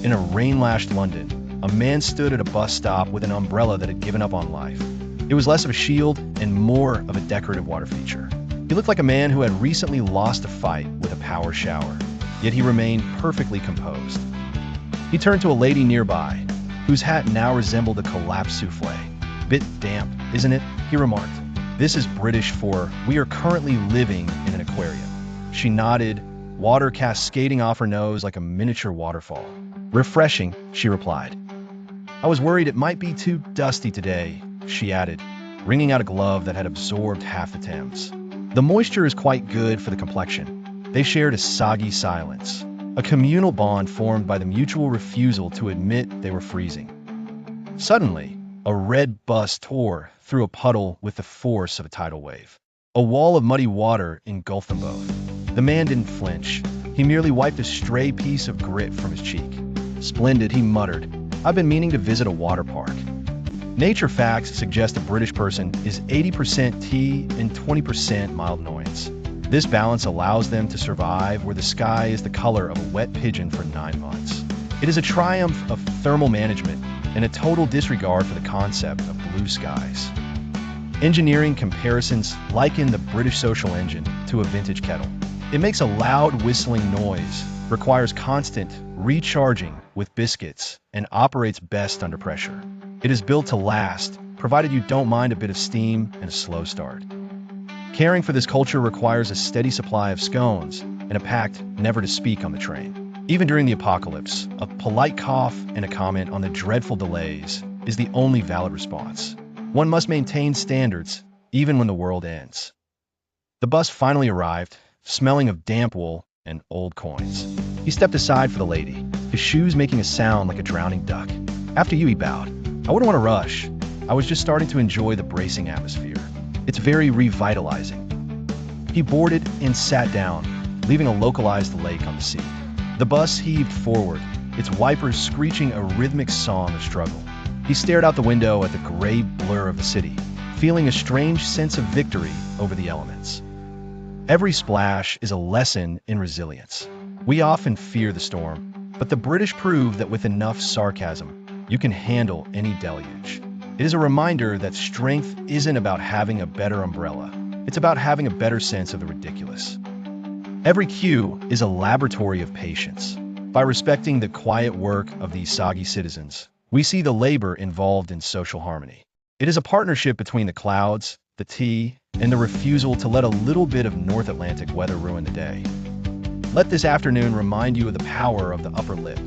In a rain-lashed London, a man stood at a bus stop with an umbrella that had given up on life. It was less of a shield and more of a decorative water feature. He looked like a man who had recently lost a fight with a power shower, yet he remained perfectly composed. He turned to a lady nearby, whose hat now resembled a collapsed souffle. "Bit damp, isn't it?" he remarked. "This is British for, we are currently living in an aquarium." She nodded, water cascading off her nose like a miniature waterfall. "Refreshing," she replied. "I was worried it might be too dusty today," she added, wringing out a glove that had absorbed half the Thames. "The moisture is quite good for the complexion." They shared a soggy silence, a communal bond formed by the mutual refusal to admit they were freezing. Suddenly, a red bus tore through a puddle with the force of a tidal wave. A wall of muddy water engulfed them both. The man didn't flinch. He merely wiped a stray piece of grit from his cheek. "Splendid," he muttered. "I've been meaning to visit a water park." Nature facts suggest a British person is 80% tea and 20% mild annoyance. This balance allows them to survive where the sky is the color of a wet pigeon for 9 months. It is a triumph of thermal management and a total disregard for the concept of blue skies. Engineering comparisons liken the British social engine to a vintage kettle. It makes a loud whistling noise, requires constant recharging with biscuits, and operates best under pressure. It is built to last, provided you don't mind a bit of steam and a slow start. Caring for this culture requires a steady supply of scones and a pact never to speak on the train. Even during the apocalypse, a polite cough and a comment on the dreadful delays is the only valid response. One must maintain standards, even when the world ends. The bus finally arrived, smelling of damp wool and old coins. He stepped aside for the lady, his shoes making a sound like a drowning duck. "After you," he bowed. "I wouldn't want to rush. I was just starting to enjoy the bracing atmosphere. It's very revitalizing." He boarded and sat down, leaving a localized lake on the seat. The bus heaved forward, its wipers screeching a rhythmic song of struggle. He stared out the window at the gray blur of the city, feeling a strange sense of victory over the elements. Every splash is a lesson in resilience. We often fear the storm, but the British prove that with enough sarcasm, you can handle any deluge. It is a reminder that strength isn't about having a better umbrella. It's about having a better sense of the ridiculous. Every queue is a laboratory of patience. By respecting the quiet work of these soggy citizens, we see the labor involved in social harmony. It is a partnership between the clouds, the tea, and the refusal to let a little bit of North Atlantic weather ruin the day. Let this afternoon remind you of the power of the upper lip.